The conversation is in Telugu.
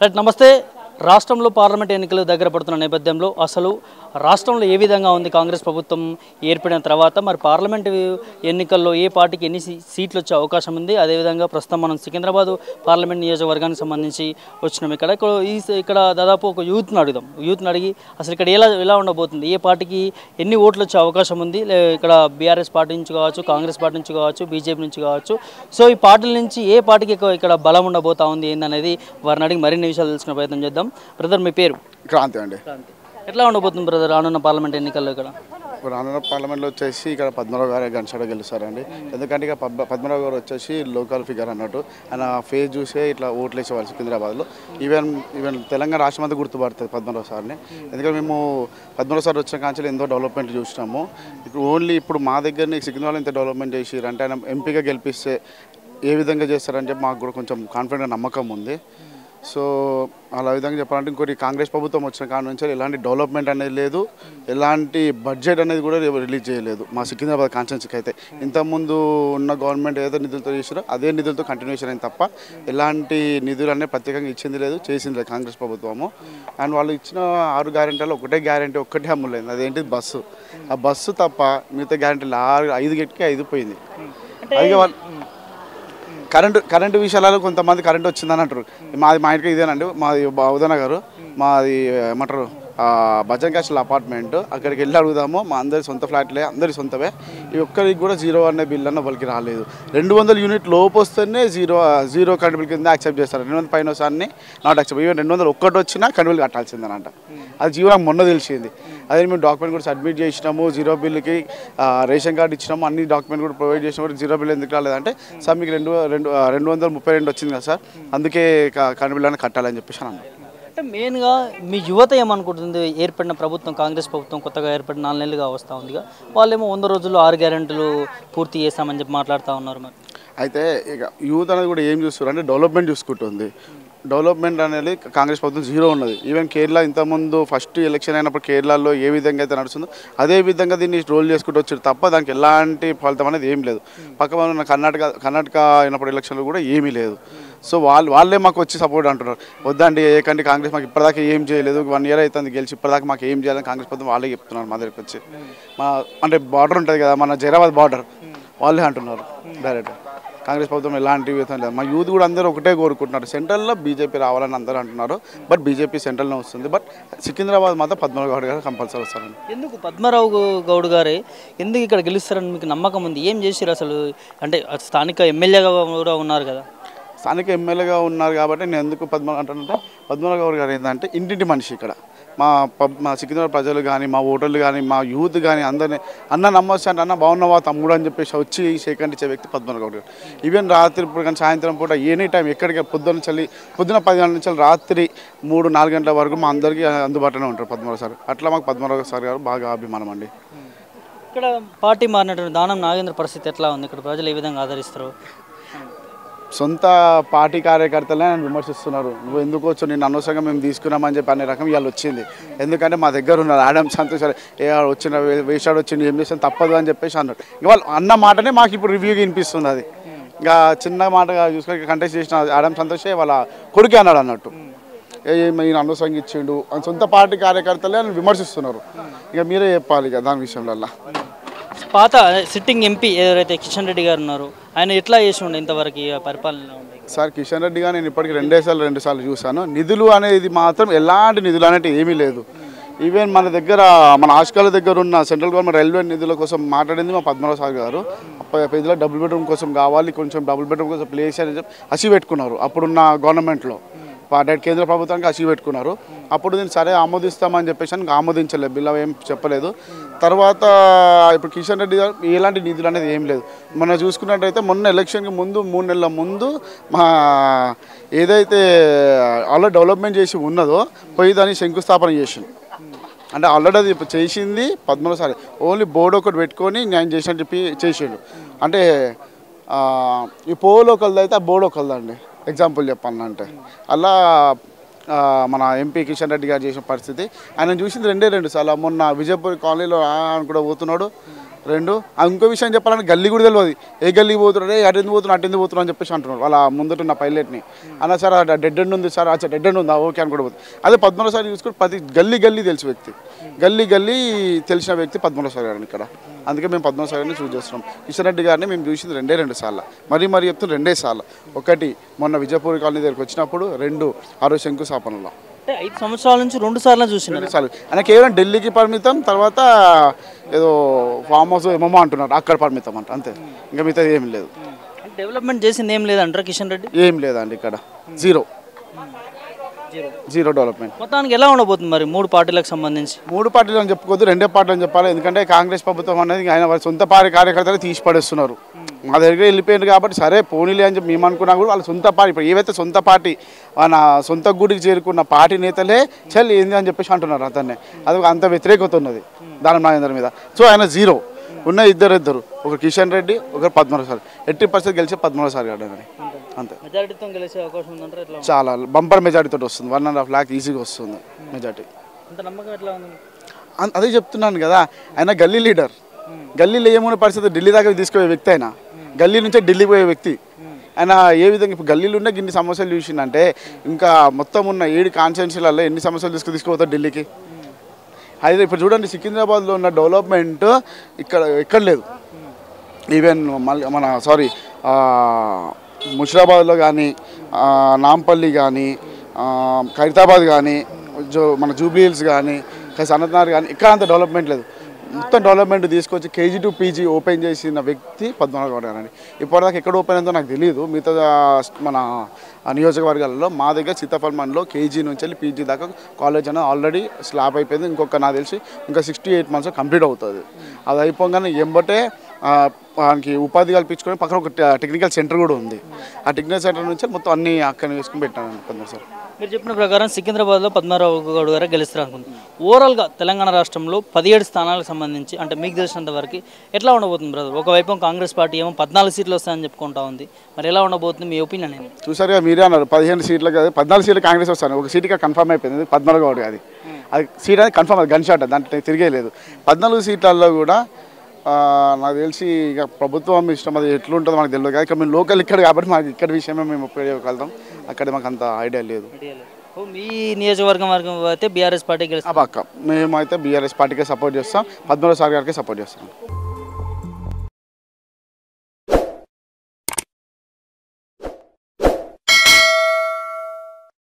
రైట్ నమస్తే. రాష్ట్రంలో పార్లమెంట్ ఎన్నికలు దగ్గర పడుతున్న నేపథ్యంలో అసలు రాష్ట్రంలో ఏ విధంగా ఉంది కాంగ్రెస్ ప్రభుత్వం ఏర్పడిన తర్వాత, మరి పార్లమెంటు ఎన్నికల్లో ఏ పార్టీకి ఎన్ని సీట్లు వచ్చే అవకాశం ఉంది, అదేవిధంగా ప్రస్తుతం మనం సికింద్రాబాద్ పార్లమెంట్ నియోజకవర్గానికి సంబంధించి వచ్చినాం. ఇక్కడ దాదాపు ఒక యూత్ని అడిగి అసలు ఇక్కడ ఎలా ఉండబోతుంది, ఏ పార్టీకి ఎన్ని ఓట్లు వచ్చే అవకాశం ఉంది, ఇక్కడ బీఆర్ఎస్ పార్టీ నుంచి కావచ్చు, కాంగ్రెస్ పార్టీ నుంచి కావచ్చు, బీజేపీ నుంచి కావచ్చు, సో ఈ పార్టీల నుంచి ఏ పార్టీకి ఇక్కడ బలం ఉండబోతా ఉంది ఏందనేది వారిని అడిగి మరిన్ని విషయాలు తెలుసుకునే ప్రయత్నం చేద్దాం. బ్రదర్, మీ పేరు? క్రాంతి అండి. ఎట్లా ఉండబోతుంది బ్రదర్ రానున్న పార్లమెంట్ ఎన్నికల్లో? రానున్న పార్లమెంట్లో వచ్చేసి ఇక్కడ పద్మరావు గారే గంటసాడ గెలుస్తారండి. ఎందుకంటే ఇక పద్మరావు గారు వచ్చేసి లోకల్ ఫిగర్ అన్నట్టు, ఆయన ఫేస్ చూసే ఇట్లా ఓట్లు వేసేవాళ్ళు సికింద్రాబాద్లో. ఈవెన్ తెలంగాణ రాష్ట్రం అంతా గుర్తుపడుతుంది పద్మరావు సార్ని. ఎందుకంటే మేము పద్మరావు సార్ వచ్చిన కాంచెలు ఎంతో డెవలప్మెంట్ చూసినాము. ఇప్పుడు మా దగ్గరని సికింద్రాబాద్ ఎంత డెవలప్మెంట్ చేసిరు అంటే, ఆయన ఎంపీగా గెలిపిస్తే ఏ విధంగా చేస్తారని చెప్పి మాకు కూడా కొంచెం కాన్ఫిడెంట్గా నమ్మకం ఉంది. సో అలా విధంగా చెప్పాలంటే, ఇంకోటి కాంగ్రెస్ ప్రభుత్వం వచ్చిన కాడ నుంచి ఎలాంటి డెవలప్మెంట్ అనేది లేదు, ఎలాంటి బడ్జెట్ అనేది కూడా రిలీజ్ చేయలేదు మా సికింద్రాబాద్ కాన్స్టిట్యున్సీకి. అయితే ఇంతకుముందు ఉన్న గవర్నమెంట్ ఏదైతే నిధులతో చేసారో అదే నిధులతో కంటిన్యూషన్ అయింది తప్ప ఎలాంటి నిధులు అనేది ప్రత్యేకంగా ఇచ్చింది లేదు, చేసింది లేదు కాంగ్రెస్ ప్రభుత్వము. అండ్ వాళ్ళు ఇచ్చిన 6 గ్యారెంటీలో ఒకటే గ్యారెంటీ ఒక్కటే అమ్ములేదు, అదేంటి బస్సు. ఆ బస్సు తప్ప మిగతా గ్యారెంటీలు 5 గెట్కి 5 పోయింది. అది వాళ్ళు కరెంటు విషయాలలో కొంతమంది కరెంట్ వచ్చిందని అంటారు. మా ఇంటికి ఇదేనండి, మాది ఉదయన గారు, మాది ఏమంటారు భజన్ క్యాస్టల్ అపార్ట్మెంట్. అక్కడికి వెళ్ళి అడుగుదాము, మా అందరి సొంత ఫ్లాట్లే, అందరి సొంతవే. ఈ ఒక్కరికి కూడా 0 అనే బిల్ అన్న వాళ్ళకి రాలేదు. 200 యూనిట్ లోపు వస్తేనే జీరో కరెంట్ బిల్ కింద యాక్సెప్ట్ చేస్తారు. 200 పైన వస్తాన్ని నాట్ యాక్సెప్ట్. ఈవెన్ 201 వచ్చినా కరెంట్ బిల్ కట్టాల్సిందనంట. అది జీవో నాకు మొన్న తెలిసింది. అదే మేము డాక్యుమెంట్ కూడా సబ్మిట్ చేసినాము, 0 బిల్కి రేషన్ కార్డు ఇచ్చినాము, అన్ని డాక్యుమెంట్ కూడా ప్రొవైడ్ చేసినాము. 0 బిల్ ఎందుకు రాలేదంటే, సార్ మీకు 232 వచ్చింది కదా సార్, అందుకే కరెంట్ బిల్ అని కట్టాలని చెప్పేసి అన్నాను. అంటే మెయిన్గా మీ యువత ఏమనుకుంటుంది, ఏర్పడిన ప్రభుత్వం కాంగ్రెస్ ప్రభుత్వం కొత్తగా ఏర్పడిన 4 నెలలుగా వస్తూ ఉందిగా, వాళ్ళేమో 100 రోజుల్లో 6 గ్యారెంటీలు పూర్తి చేస్తామని చెప్పి మాట్లాడుతూ ఉన్నారు. మరి అయితే ఇక యూత్ అనేది కూడా ఏం చూస్తారు అంటే, డెవలప్మెంట్ చూసుకుంటుంది. డెవలప్మెంట్ అనేది కాంగ్రెస్ ప్రభుత్వం 0 ఉన్నది. ఈవెన్ కేరళ ఇంతకుముందు ఫస్ట్ ఎలక్షన్ అయినప్పుడు కేరళలో ఏ విధంగా అయితే నడుస్తుందో అదే విధంగా దీన్ని రోల్ చేసుకుంటూ వచ్చారు తప్ప దానికి ఎలాంటి ఫలితం అనేది ఏం లేదు. పక్కన ఉన్న కర్ణాటక అయినప్పుడు ఎలక్షన్లు కూడా ఏమీ లేదు. సో వాళ్ళే మాకు వచ్చి సపోర్ట్ అంటున్నారు, వద్దండి ఏకంటే కాంగ్రెస్ మాకు ఇప్పటిదాకా ఏం చేయలేదు, 1 ఇయర్ అవుతుంది గెలిచి, ఇప్పటిదాకా మాకు ఏం చేయాలని కాంగ్రెస్ ప్రభుత్వం వాళ్ళే చెప్తున్నారు మా దగ్గరికి వచ్చి. అంటే బార్డర్ ఉంటుంది కదా మన జైరాబాద్ బార్డర్, వాళ్ళే అంటున్నారు డైరెక్ట్. కాంగ్రెస్ ప్రభుత్వం ఎలాంటి విధం లేదు. మా యూత్ కూడా అందరూ ఒకటే కోరుకుంటున్నారు, సెంట్రల్లో బీజేపీ రావాలని అందరూ అంటున్నారు. బట్ బీజేపీ సెంట్రల్నే వస్తుంది. బట్ సికింద్రాబాద్ మాత్రం పద్మరావు గౌడ్ గారు కంపల్సరీ వస్తారండి. ఎందుకు పద్మరావు గౌడ్ గారే ఎందుకు ఇక్కడ గెలుస్తారని మీకు నమ్మకం ఉంది? ఏం చేశారు అసలు? అంటే స్థానిక ఎమ్మెల్యేగా కూడా ఉన్నారు కదా. స్థానిక ఎమ్మెల్యేగా ఉన్నారు కాబట్టి నేను ఎందుకు అంటానంటే, పద్మరావు గౌడ్ గారు ఏంటంటే ఇంటింటి మనిషి. ఇక్కడ మా సికింద్రాబాద్ ప్రజలు కానీ, మా ఓటర్లు కానీ, మా యూత్ కానీ అందరినీ అన్న నమ్మొచ్చు అంటే, అన్న బాగున్నావా తమ్ముడు అని చెప్పేసి వచ్చి సేకండ్ ఇచ్చే వ్యక్తి పద్మరావు గౌడ్ గారు. ఈవెన్ రాత్రి ఇప్పుడు కానీ సాయంత్రం పూట ఎనీ టైం ఎక్కడికి పొద్దున్న 10 గంటల నుంచి రాత్రి 3-4 గంటల వరకు మా అందరికీ అందుబాటులోనే ఉంటారు పద్మరావు సార్. అట్లా మాకు పద్మరావు సార్ గారు బాగా అభిమానం అండి. ఇక్కడ పార్టీ మారినటువంటి దానం నాగేంద్ర పరిస్థితి ఎట్లా ఉంది? ఇక్కడ ప్రజలు ఏ విధంగా ఆదరిస్తారు? సొంత పార్టీ కార్యకర్తలే నన్ను విమర్శిస్తున్నారు, నువ్వు ఎందుకు వచ్చు, నేను అనవసరంగా మేము తీసుకున్నామని చెప్పి అనే రకం ఇవాళ వచ్చింది. ఎందుకంటే మా దగ్గర ఉన్నారు ఆడమ్ సంతోష్ వచ్చిన వేసాడు వచ్చింది, ఏం చేసాను తప్పదు అని చెప్పేసి అన్నాడు. ఇవాళ అన్న మాటనే మాకు ఇప్పుడు రివ్యూగా వినిపిస్తుంది. అది ఇంకా చిన్న మాటగా చూసుకొని కంటెస్ట్ చేసిన ఆడమ్ సంతోషే వాళ్ళ కొడుకే అన్నాడు అన్నట్టు. ఈయన అనవసరంగా ఇచ్చిండు అని సొంత పార్టీ కార్యకర్తలే నన్ను విమర్శిస్తున్నారు. ఇక మీరే చెప్పాలి ఇక దాని విషయంలో. పాత సిట్టింగ్ ఎంపీ ఎవరైతే కిషన్ రెడ్డి గారు ఉన్నారో ఆయన ఎట్లా చేసి ఉండే ఇంతవరకు పరిపాలన? సార్ కిషన్ రెడ్డి గారు నేను ఇప్పటికి 2 సార్లు చూశాను. నిధులు అనేది మాత్రం ఎలాంటి నిధులు అనేవి ఏమీ లేదు. ఈవెన్ మన దగ్గర మన ఆస్కాల దగ్గర ఉన్న సెంట్రల్ గవర్నమెంట్ రైల్వే నిధుల కోసం మాట్లాడింది మా పద్మరావు సార్ గారు. పెద్దలో డబుల్ బెడ్రూమ్ కోసం కావాలి, కొంచెం డబుల్ బెడ్రూమ్ కోసం ప్లేస్ అని చెప్పి అసి పెట్టుకున్నారు అప్పుడున్న గవర్నమెంట్లో. కేంద్ర ప్రభుత్వానికి అసి పెట్టుకున్నారు. అప్పుడు నేను సరే ఆమోదిస్తామని చెప్పేసి ఆమోదించలేదు, బిల్ ఏం చెప్పలేదు. తర్వాత ఇప్పుడు కిషన్ రెడ్డి గారు ఎలాంటి నిధులు అనేది ఏం లేదు. మొన్న చూసుకున్నట్టయితే మొన్న ఎలక్షన్కి ముందు 3 నెలల ముందు మా ఏదైతే ఆల్రెడీ డెవలప్మెంట్ చేసి ఉన్నదో పోయి దాన్ని శంకుస్థాపన చేసింది. అంటే ఆల్రెడీ అది చేసింది పద్మరావు సార్, ఓన్లీ బోర్డు ఒకటి పెట్టుకొని నేను చేసినట్టు చెప్పి చేసిండు. అంటే ఈ పోలో ఒకరిది అయితే ఆ బోర్డు ఒకరిదండి, ఎగ్జాంపుల్ చెప్పాలంటే. అలా మన ఎంపీ కిషన్ రెడ్డి గారు చేసిన పరిస్థితి ఆయన చూసింది 2 సార్లు. మొన్న విజయపూర్ కాలనీలో అని కూడా పోతున్నాడు, రెండు ఇంకో విషయం చెప్పాలంటే గల్లీ కూడా తెలియదు. ఏ గల్లీ పోతున్నాడు, అటు ఎందుకు పోతున్నాడు, అటు ఎందుకు పోతున్నాడు అని చెప్పేసి అంటున్నాడు వాళ్ళ ముందున్న పైలట్ని. అన్న సార్ డెడ్ ఎండ్ ఉంది సార్, అచ్చా డెడ్ ఎండ్ ఉందా, ఓకే అని కూడా పోతుంది. అదే పద్మనాభసారి చూసుకుంటే ప్రతి గల్లీ తెలిసిన వ్యక్తి, గల్లీ తెలిసిన వ్యక్తి పద్మనాభసారి గారిని ఇక్కడ. అందుకే మేము పద్మనాభసారి గారిని చూస్ చేస్తున్నాం. కిషన్ రెడ్డి గారిని మేము చూసింది రెండు సార్లు, మరీ చెప్తున్న 2 సార్లు. ఒకటి మొన్న విజయపూర్ కాలనీ దగ్గరికి వచ్చినప్పుడు, 2 ఆరో శంకుస్థాపనలో. అంటే 5 సంవత్సరాల నుంచి 2 సార్లు చూసినారు. 2 సార్లు ఆయన కేవలం ఢిల్లీకి పరిమితం, తర్వాత ఏదో ఫామ్ హౌస్ ఏమో అంటున్నారు అక్కడ పరిమితం అంట, అంతే. ఇంకా మిగతా ఏం లేదు. డెవలప్మెంట్ చేసింది ఏం లేదంటారా కిషన్ రెడ్డి? ఏం లేదండి ఇక్కడ, జీరో డెవలప్మెంట్. మొత్తానికి ఎలా ఉండబోతుంది మరి 3 పార్టీలకు సంబంధించి? 3 పార్టీలు అని చెప్పుకోవద్దు, 2 పార్టీలు అని చెప్పాలి. ఎందుకంటే కాంగ్రెస్ ప్రభుత్వం అనేది ఆయన వారి సొంత కార్యకర్తలు తీసి పడేస్తున్నారు. మా దగ్గర వెళ్ళిపోయారు కాబట్టి సరే పోనీలే అని చెప్పి మేము అనుకున్నా కూడా వాళ్ళ సొంత పార్టీ, ఇప్పుడు ఏవైతే సొంత పార్టీ మన సొంత గుడికి చేరుకున్న పార్టీ నేతలే చల్ ఏంది అని చెప్పేసి అంటున్నారు అతన్ని. అది అంత వ్యతిరేకత ఉన్నది దానం నాగేందర్ మీద. సో ఆయన జీరో. ఉన్న ఇద్దరు, ఒక కిషన్ రెడ్డి, ఒకరు పద్మనాభసారి. 80% గెలిచే పద్మనాభసారి గారు అని అంతే. మెజారిటీతో గెలిచే అవకాశం ఉందంటారా? ఎట్లా? చాలా బంపర్ మెజారిటీతో వస్తుంది, 1.5 లాక్ ఈజీగా వస్తుంది మెజారిటీ. అంత నమ్మకం ఎట్లా ఉంది? అదే చెప్తున్నాను కదా, ఆయన గల్లీ లీడర్. గల్లీలో ఏమున్న పరిస్థితి, ఢిల్లీ దాకా తీసుకుపోయే వ్యక్తి ఆయన, గల్లీ నుంచే ఢిల్లీ పోయే వ్యక్తి ఆయన. ఏ విధంగా ఇప్పుడు గల్లీలో ఉన్న ఇన్ని సమస్యలు చూసిందంటే, ఇంకా మొత్తం ఉన్న 7 కాన్స్టిట్యున్సీలలో ఎన్ని సమస్యలు తీసుకుపోతారు ఢిల్లీకి. అయితే ఇప్పుడు చూడండి, సికింద్రాబాద్లో ఉన్న డెవలప్మెంట్ ఎక్కడ లేదు. ఈవెన్ ముషిరాబాద్లో కానీ, నాంపల్లి కానీ, ఖైరతాబాద్ కానీ, మన జూబ్లీ హిల్స్ కానీ, సనత్నగర్ కానీ ఇక్కడ అంత డెవలప్మెంట్ లేదు. మొత్తం డెవలప్మెంట్ తీసుకొచ్చి KG to PG ఓపెన్ చేసిన వ్యక్తి పద్మనాభ గౌడ్ గారు. ఇప్పటిదాకా ఎక్కడ ఓపెన్ అయిందో నాకు తెలియదు మిగతా మన నియోజకవర్గాలలో. మా దగ్గర సీతాఫల్మన్లో KG నుంచి వెళ్ళి PG దాకా కాలేజ్ అనేది ఆల్రెడీ స్లాబ్ అయిపోయింది. నాకు తెలిసి ఇంకా 68 months కంప్లీట్ అవుతుంది. అది అయిపోగానే ఎంబటే వానికి ఉపాధి కల్పించుకొని పక్కన ఒక టెక్నికల్ సెంటర్ కూడా ఉంది. ఆ టెక్నికల్ సెంటర్ నుంచి మొత్తం అన్ని అక్కడ వేసుకుని పెట్టాను పద్మనాభ సార్. మీరు చెప్పిన ప్రకారం సికింద్రాబాద్లో పద్మనాభ గౌడ్ గారు గెలుస్తారు అనుకుంటున్నాను. ఓవరాల్గా తెలంగాణ రాష్ట్రంలో 17 స్థానాలకు సంబంధించి అంటే మీకు తెలిసినంత వరకు ఎట్లా ఉండబోతుంది బ్రదర్? ఒకవైపు కాంగ్రెస్ పార్టీ ఏమో 14 సీట్లు వస్తాయని చెప్పుకుంటా ఉంది. మరి ఎలా ఉండబోతుంది మీ ఒపీనియన్ ఏంటి? చూసారుగా మీరే అన్నారు 15 సీట్లు కదా, 14 సీట్లు కాంగ్రెస్ వస్తాను. ఒక సీటుగా కన్ఫర్మ్ అయిపోయింది పద్మనాభ గౌడ్. అది సీట్ అనేది కన్ఫర్మ్, అది గన్ షాట్, దాంట్లో తిరిగే లేదు. 14 సీట్లలో కూడా నాకు తెలిసి ఇక ప్రభుత్వం ఇష్టం, అది ఎట్లుంటుందో మనకు తెలియదు కదా. ఇక్కడ మేము లోకల్ ఇక్కడ కాబట్టి మాకు ఇక్కడ విషయమే మేము ఉపయోగగలుగుతాం. అక్కడ మాకు అంత ఐడియా లేదు. మీ నియోజకవర్గం అయితే బీఆర్ఎస్ పార్టీ గెలుస్తాం. మేమైతే బీఆర్ఎస్ పార్టీకే సపోర్ట్ చేస్తాం, పద్మనాభ సార్ గారికి సపోర్ట్ చేస్తాం.